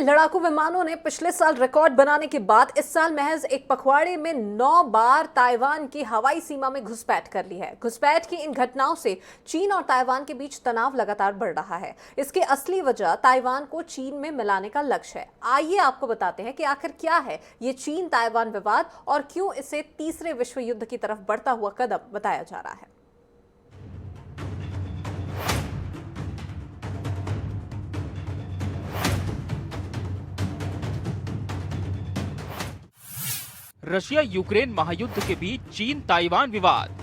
लड़ाकू विमानों ने पिछले साल रिकॉर्ड बनाने के बाद इस साल महज एक पखवाड़े में 9 बार ताइवान की हवाई सीमा में घुसपैठ कर ली है। घुसपैठ की इन घटनाओं से चीन और ताइवान के बीच तनाव लगातार बढ़ रहा है। इसकी असली वजह ताइवान को चीन में मिलाने का लक्ष्य है। आइए आपको बताते हैं कि आखिर क्या है ये चीन ताइवान विवाद और क्यों इसे तीसरे विश्व युद्ध की तरफ बढ़ता हुआ कदम बताया जा रहा है। रशिया यूक्रेन महायुद्ध के बीच चीन ताइवान विवाद।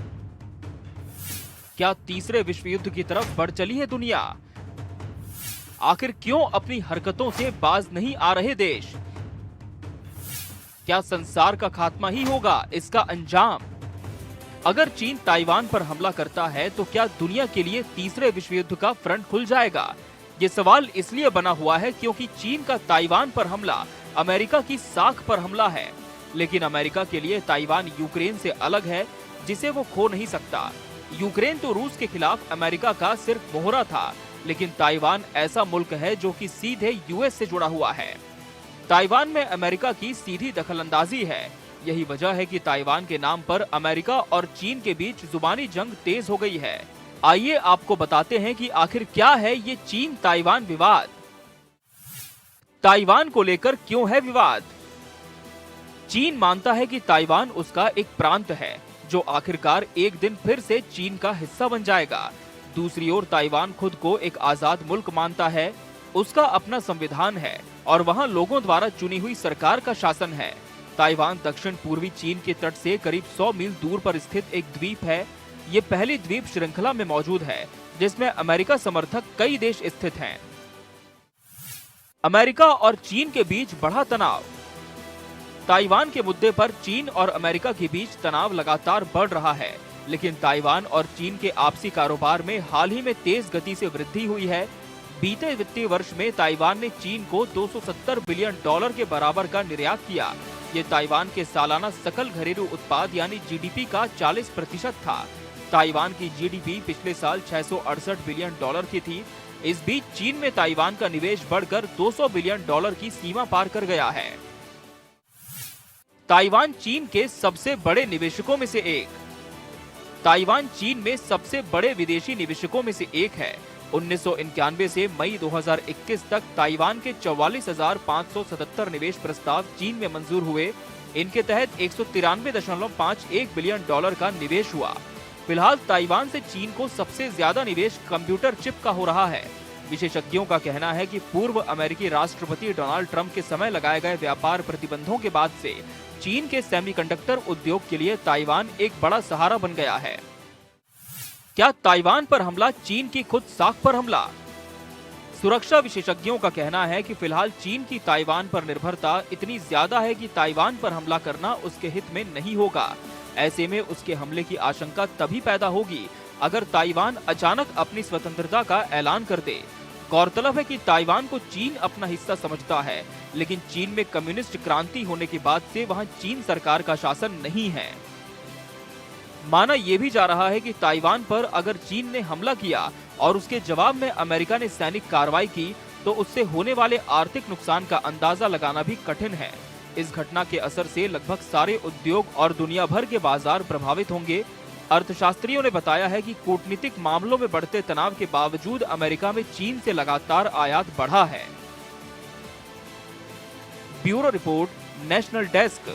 क्या तीसरे विश्व युद्ध की तरफ बढ़ चली है दुनिया? आखिर क्यों अपनी हरकतों से बाज नहीं आ रहे देश? क्या संसार का खात्मा ही होगा इसका अंजाम? अगर चीन ताइवान पर हमला करता है तो क्या दुनिया के लिए तीसरे विश्व युद्ध का फ्रंट खुल जाएगा? ये सवाल इसलिए बना हुआ है क्योंकि चीन का ताइवान पर हमला अमेरिका की साख पर हमला है। लेकिन अमेरिका के लिए ताइवान यूक्रेन से अलग है, जिसे वो खो नहीं सकता। यूक्रेन तो रूस के खिलाफ अमेरिका का सिर्फ मोहरा था, लेकिन ताइवान ऐसा मुल्क है जो कि सीधे यूएस से जुड़ा हुआ है। ताइवान में अमेरिका की सीधी दखलंदाजी है। यही वजह है कि ताइवान के नाम पर अमेरिका और चीन के बीच जुबानी जंग तेज हो गई है। आइए आपको बताते हैं कि आखिर क्या है ये चीन ताइवान विवाद। ताइवान को लेकर क्यों है विवाद? चीन मानता है कि ताइवान उसका एक प्रांत है जो आखिरकार एक दिन फिर से चीन का हिस्सा बन जाएगा। दूसरी ओर ताइवान खुद को एक आजाद मुल्क मानता है। उसका अपना संविधान है और वहां लोगों द्वारा चुनी हुई सरकार का शासन है। ताइवान दक्षिण पूर्वी चीन के तट से करीब 100 मील दूर पर स्थित एक द्वीप है। ये पहली द्वीप श्रृंखला में मौजूद है जिसमें अमेरिका समर्थक कई देश स्थित हैं। अमेरिका और चीन के बीच बढ़ा तनाव। ताइवान के मुद्दे पर चीन और अमेरिका के बीच तनाव लगातार बढ़ रहा है, लेकिन ताइवान और चीन के आपसी कारोबार में हाल ही में तेज गति से वृद्धि हुई है। बीते वित्तीय वर्ष में ताइवान ने चीन को $270 बिलियन के बराबर का निर्यात किया। ये ताइवान के सालाना सकल घरेलू उत्पाद यानी जीडीपी का 40% था। ताइवान की जीडीपी पिछले साल $668 बिलियन की थी। इस बीच चीन में ताइवान का निवेश बढ़कर $200 बिलियन की सीमा पार कर गया है। ताइवान चीन के सबसे बड़े निवेशकों में से एक। ताइवान चीन में सबसे बड़े विदेशी निवेशकों में से एक है। 1991 से मई 2021 तक ताइवान के 44,577 निवेश प्रस्ताव चीन में मंजूर हुए। इनके तहत $193.51 बिलियन का निवेश हुआ। फिलहाल ताइवान से चीन को सबसे ज्यादा निवेश कंप्यूटर चिप का हो रहा है। विशेषज्ञों का कहना है कि पूर्व अमेरिकी राष्ट्रपति डोनाल्ड ट्रंप के समय लगाए गए व्यापार प्रतिबंधों के बाद से चीन के सेमीकंडक्टर उद्योग के लिए ताइवान एक बड़ा सहारा बन गया है। क्या ताइवान पर हमला चीन की खुद साख पर हमला? सुरक्षा विशेषज्ञों का कहना है कि फिलहाल चीन की ताइवान पर निर्भरता इतनी ज्यादा है कि ताइवान पर हमला करना उसके हित में नहीं होगा। ऐसे में उसके हमले की आशंका तभी पैदा होगी अगर ताइवान अचानक अपनी स्वतंत्रता का ऐलान कर दे। गौरतलब है कि ताइवान को चीन अपना हिस्सा समझता है, लेकिन चीन में कम्युनिस्ट क्रांति होने के बाद से वहां चीन सरकार का शासन नहीं है। माना यह भी जा रहा है कि ताइवान पर अगर चीन ने हमला किया और उसके जवाब में अमेरिका ने सैनिक कार्रवाई की तो उससे होने वाले आर्थिक नुकसान का अंदाजा लगाना भी कठिन है। इस घटना के असर से लगभग सारे उद्योग और दुनिया भर के बाजार प्रभावित होंगे। अर्थशास्त्रियों ने बताया है कि कूटनीतिक मामलों में बढ़ते तनाव के बावजूद अमेरिका में चीन से लगातार आयात बढ़ा है। Bureau report, national desk.